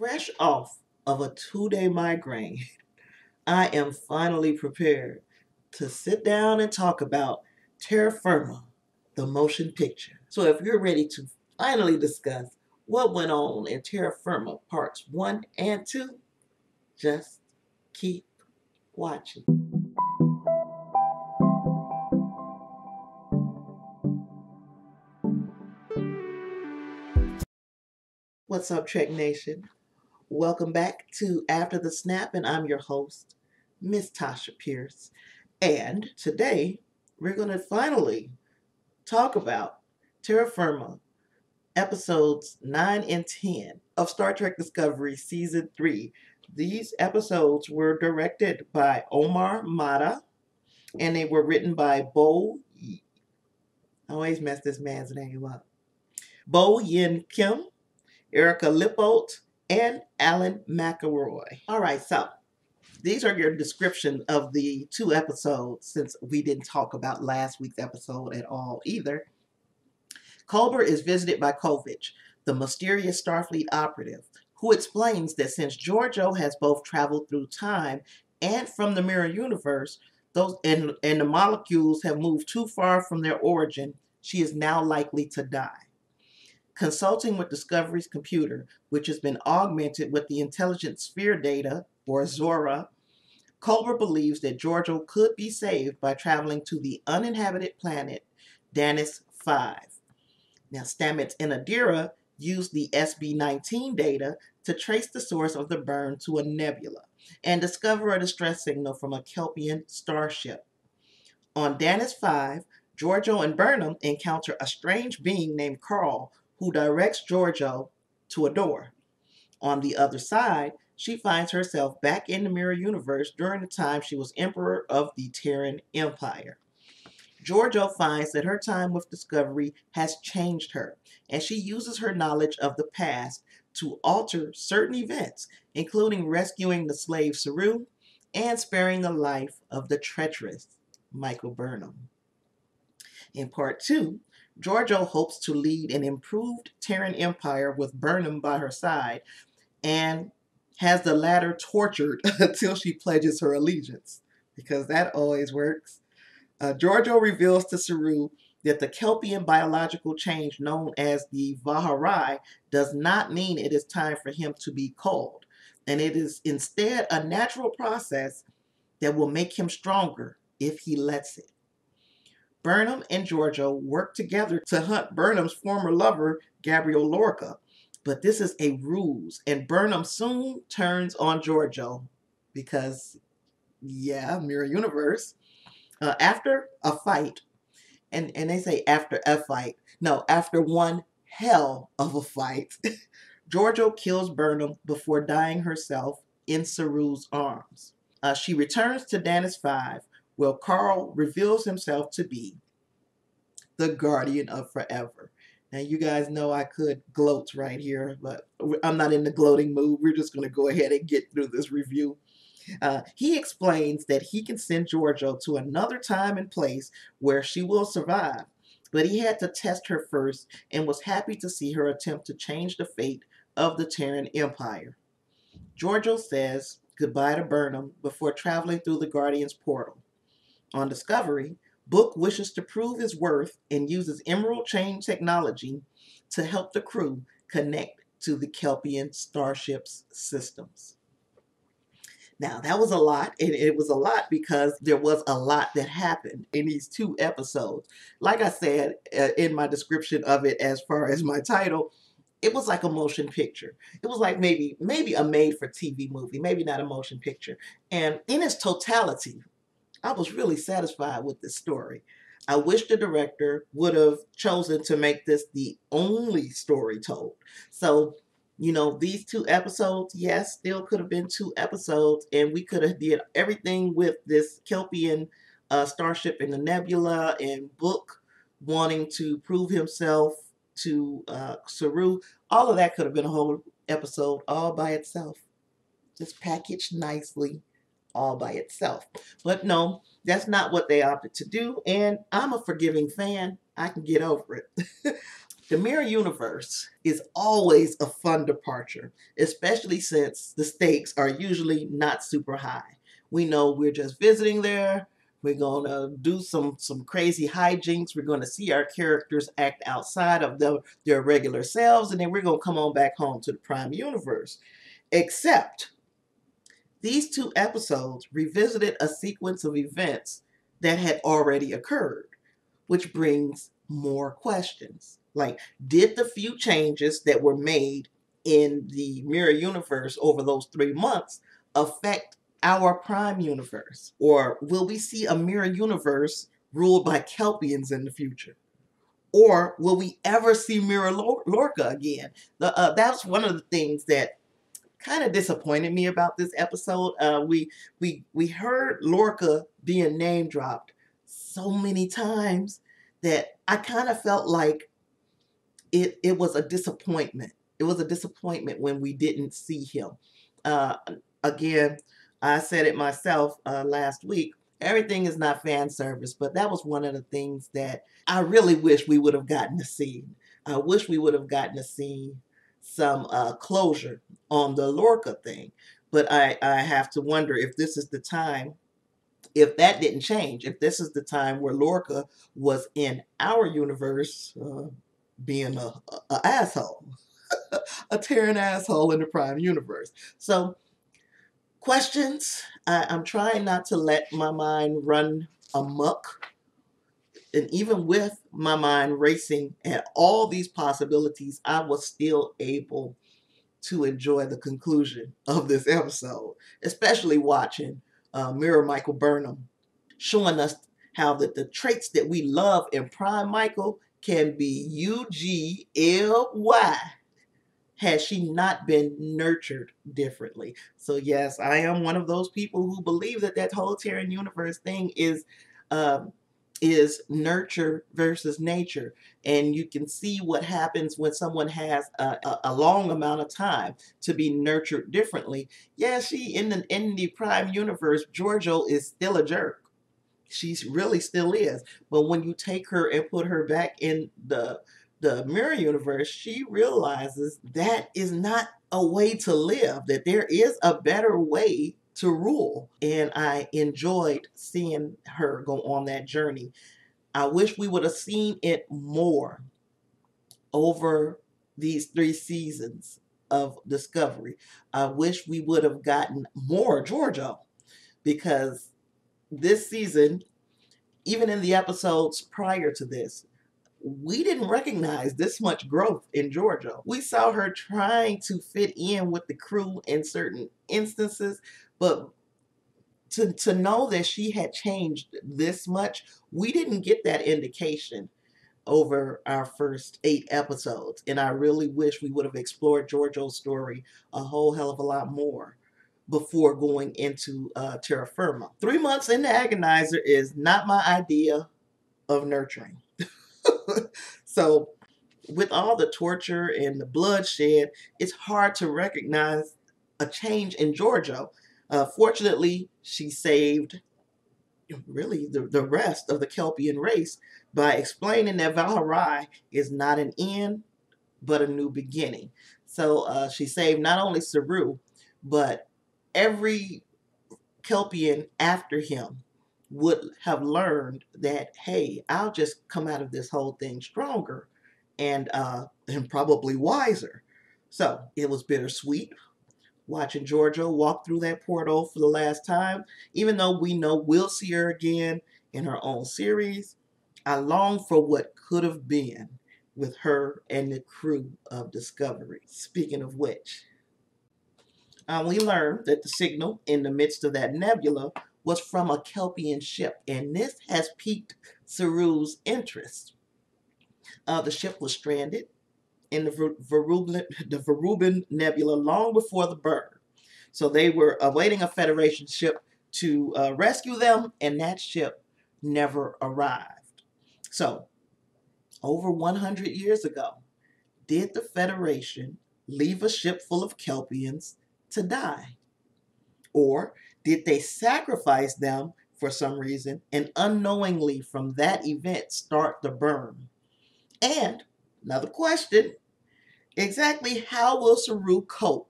Fresh off of a 2-day migraine, I am finally prepared to sit down and talk about Terra Firma, the motion picture. So if you're ready to finally discuss what went on in Terra Firma parts 1 and 2, just keep watching. What's up, Trek Nation? Welcome back to After the Snap, and I'm your host, Miss Tasha Pierce. And today, we're going to finally talk about Terra Firma, episodes 9 and 10 of Star Trek Discovery Season 3. These episodes were directed by Omar Mata, and they were written by I always mess this man's name up. Bo Yin Kim, Erica Lippold, and Alan McElroy. All right, so these are your description of the 2 episodes, since we didn't talk about last week's episode at all either. Culber is visited by Kovich, the mysterious Starfleet operative, who explains that since Georgiou has both traveled through time and from the mirror universe, and the molecules have moved too far from their origin, she is now likely to die. Consulting with Discovery's computer, which has been augmented with the intelligent sphere data, or Zora, Culber believes that Georgiou could be saved by traveling to the uninhabited planet Danis 5. Now, Stamets and Adira used the SB-19 data to trace the source of the burn to a nebula and discover a distress signal from a Kelpien starship. On Danis 5, Georgiou and Burnham encounter a strange being named Carl, who directs Georgiou to a door. On the other side, she finds herself back in the mirror universe during the time she was Emperor of the Terran Empire. Georgiou finds that her time with Discovery has changed her, and she uses her knowledge of the past to alter certain events, including rescuing the slave Saru and sparing the life of the treacherous Michael Burnham. In part 2, Georgiou hopes to lead an improved Terran Empire with Burnham by her side, and has the latter tortured until she pledges her allegiance, because that always works. Georgiou reveals to Saru that the Kelpien biological change known as the Vaharai does not mean it is time for him to be called, and it is instead a natural process that will make him stronger if he lets it. Burnham and Georgiou work together to hunt Burnham's former lover, Gabriel Lorca, but this is a ruse, and Burnham soon turns on Georgiou because, mirror universe. After a fight, and they say after a fight, no, after one hell of a fight, Georgiou kills Burnham before dying herself in Saru's arms. She returns to Danis 5, where Carl reveals himself to be the Guardian of Forever. Now, you guys know I could gloat right here, but I'm not in the gloating mood. We're just going to go ahead and get through this review. He explains that he can send Georgiou to another time and place where she will survive, but he had to test her first and was happy to see her attempt to change the fate of the Terran Empire. Georgiou says goodbye to Burnham before traveling through the Guardian's portal. On Discovery, Book wishes to prove his worth and uses emerald chain technology to help the crew connect to the Kelpien starship's systems. Now, that was a lot, and it was a lot because there was a lot that happened in these 2 episodes. Like I said in my description of it, as far as my title, it was like a motion picture. It was like maybe a made-for-TV movie, maybe not a motion picture. And in its totality, I was really satisfied with this story. I wish the director would have chosen to make this the only story told. So, these 2 episodes, yes, still could have been 2 episodes, and we could have did everything with this Kelpien starship in the nebula, and Book wanting to prove himself to Saru. All of that could have been a whole episode all by itself, just packaged nicely all by itself. But no, that's not what they opted to do, and I'm a forgiving fan. I can get over it. The mirror universe is always a fun departure, especially since the stakes are usually not super high. We know we're just visiting there. We're going to do some crazy hijinks. We're going to see our characters act outside of their regular selves, and then we're going to come on back home to the Prime Universe. Except these two episodes revisited a sequence of events that had already occurred, which brings more questions. Like, did the few changes that were made in the mirror universe over those 3 months affect our prime universe? Or will we see a mirror universe ruled by Kelpiens in the future? Or will we ever see Mirror Lorca again? That's one of the things that kind of disappointed me about this episode. We heard Lorca being name dropped so many times that I kind of felt like it was a disappointment. It was a disappointment when we didn't see him. Uh, Again, I said it myself last week. Everything is not fan service, but that was one of the things that I really wish we would have gotten to see. I wish we would have gotten to see some closure on the Lorca thing. But I have to wonder if this is the time, if that didn't change, if this is the time where Lorca was in our universe being a asshole, a tearing asshole in the Prime Universe. So questions. I'm trying not to let my mind run amok. And even with my mind racing at all these possibilities, I was still able to enjoy the conclusion of this episode, especially watching Mirror Michael Burnham showing us how the traits that we love in Prime Michael can be UGLY had she not been nurtured differently. So yes, I am one of those people who believe that whole Terran universe thing um, is nurture versus nature, and you can see what happens when someone has a long amount of time to be nurtured differently. Yeah, she in the Prime universe, Georgiou is still a jerk. She really still is. But when you take her and put her back in the mirror universe, she realizes that is not a way to live, that there is a better way to rule. And I enjoyed seeing her go on that journey. I wish we would have seen it more over these 3 seasons of Discovery. I wish we would have gotten more Georgiou, because this season, even in the episodes prior to this, we didn't recognize this much growth in Georgia. We saw her trying to fit in with the crew in certain instances, but to know that she had changed this much, we didn't get that indication over our first 8 episodes. And I really wish we would have explored Georgiou's story a whole hell of a lot more before going into Terra Firma. 3 months in the Agonizer is not my idea of nurturing. So with all the torture and the bloodshed, it's hard to recognize a change in Georgiou. Fortunately, she saved really the rest of the Kelpien race by explaining that Valharai is not an end, but a new beginning. So she saved not only Saru, but every Kelpien after him would have learned that, hey, I'll just come out of this whole thing stronger and probably wiser. So it was bittersweet watching Georgiou walk through that portal for the last time. Even though we know we'll see her again in her own series, I long for what could have been with her and the crew of Discovery. Speaking of which, we learned that the signal in the midst of that nebula was from a Kelpien ship, and this has piqued Saru's interest. The ship was stranded in the Veruban Nebula long before the burn. So they were awaiting a Federation ship to rescue them, and that ship never arrived. So, over 100 years ago, did the Federation leave a ship full of Kelpiens to die? Or did they sacrifice them for some reason and unknowingly from that event start the burn? And Another question. Exactly how will Saru cope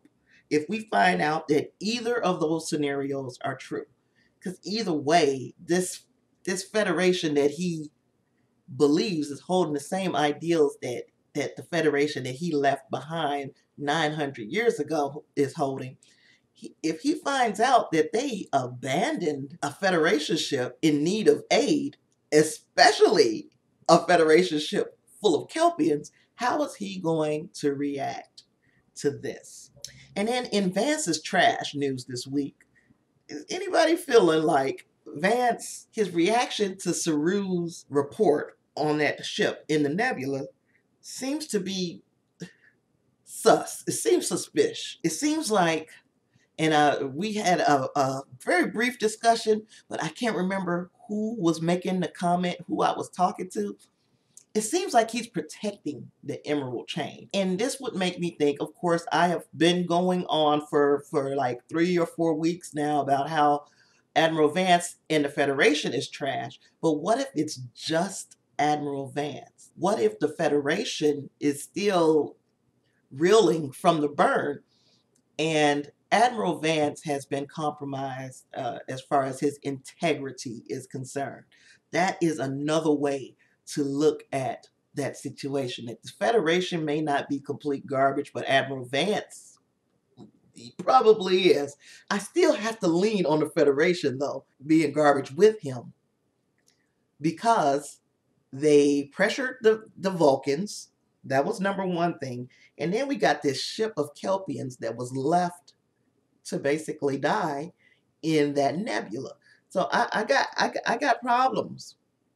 if we find out that either of those scenarios are true? Because either way, this federation that he believes is holding the same ideals that the federation that he left behind 900 years ago is holding. If he finds out that they abandoned a federation ship in need of aid, especially a federation ship full of Kelpiens, how is he going to react to this? And then in Vance's trash news this week, is anybody feeling like Vance, his reaction to Saru's report on that ship in the nebula seems to be sus. It seems suspicious. It seems like, and we had a very brief discussion, but I can't remember who was making the comment, who I was talking to. It seems like he's protecting the emerald chain. And this would make me think, of course, I have been going on for like 3 or 4 weeks now about how Admiral Vance and the Federation is trash. But what if it's just Admiral Vance? What if the Federation is still reeling from the burn and Admiral Vance has been compromised as far as his integrity is concerned? That is another way to look at that situation. That the Federation may not be complete garbage, but Admiral Vance, he probably is. I still have to lean on the Federation, though, being garbage with him, because they pressured the Vulcans. That was number one thing. And then we got this ship of Kelpiens that was left to basically die in that nebula. So I got problems.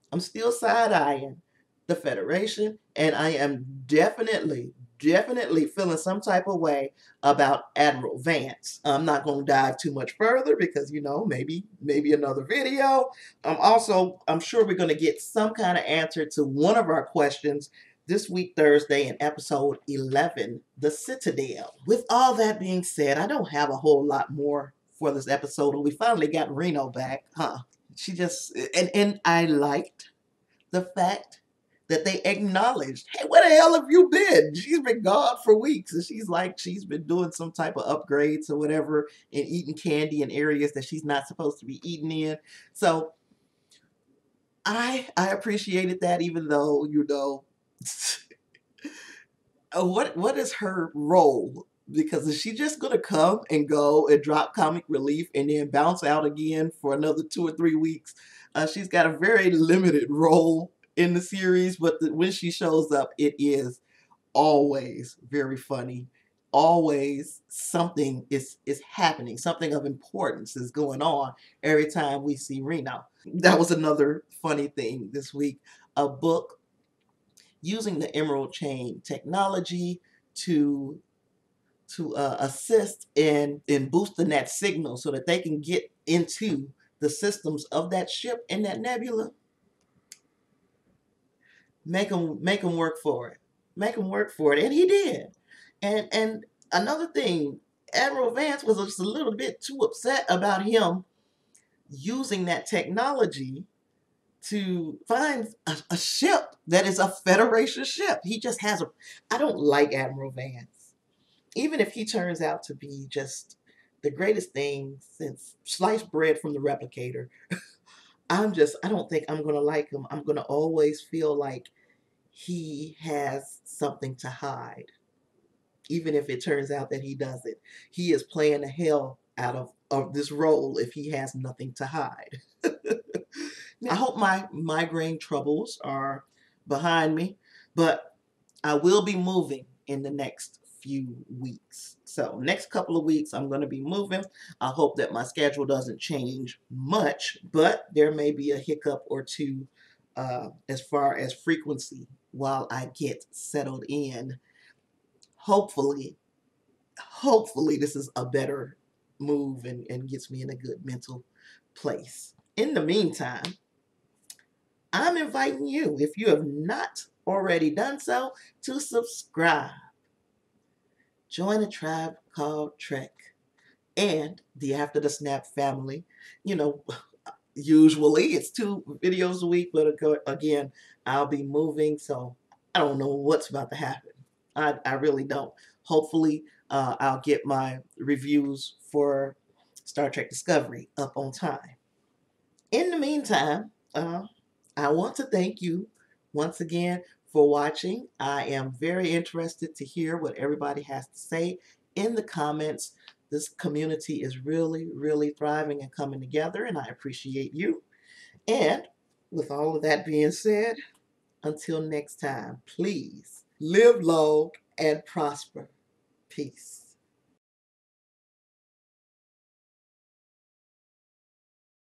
I'm still side-eyeing the Federation, and I am definitely feeling some type of way about Admiral Vance. I'm not going to dive too much further because, maybe another video. I'm sure we're going to get some kind of answer to one of our questions this week, Thursday, in episode 11, The Citadel. With all that being said, I don't have a whole lot more for this episode. We finally got Reno back, huh? She just, and I liked the fact that they acknowledged, hey, where the hell have you been? She's been gone for weeks. And she's been doing some type of upgrades or whatever and eating candy in areas that she's not supposed to be eating in. So I appreciated that, even though, what is her role? Because is she just going to come and go and drop comic relief and then bounce out again for another 2 or 3 weeks? She's got a very limited role in the series, but when she shows up, it is always very funny. Always something is happening. Something of importance is going on every time we see Reno. That was another funny thing this week. A book using the Emerald Chain technology to assist in boosting that signal so that they can get into the systems of that ship and that nebula. Make them work for it. Make them work for it, and he did. And another thing, Admiral Vance was just a little bit too upset about him using that technology to find a ship that is a Federation ship. He just has I don't like Admiral Vance. Even if he turns out to be just the greatest thing since sliced bread from the replicator, I don't think I'm going to like him. I'm going to always feel like he has something to hide. Even if it turns out that he doesn't. He is playing the hell out of this role if he has nothing to hide. I hope my migraine troubles are behind me, but I will be moving in the next few weeks. So next couple of weeks, I'm going to be moving. I hope that my schedule doesn't change much, but there may be a hiccup or two as far as frequency while I get settled in. Hopefully this is a better move and gets me in a good mental place. In the meantime, I'm inviting you, if you have not already done so, to subscribe. Join a tribe called Trek and the After the Snap family. Usually it's 2 videos a week, but again, I'll be moving, so I don't know what's about to happen. I really don't. Hopefully, I'll get my reviews for Star Trek Discovery up on time. In the meantime, I want to thank you once again for watching. I am very interested to hear what everybody has to say in the comments. This community is really, really thriving and coming together, and I appreciate you. And with all of that being said, until next time, please live long and prosper. Peace.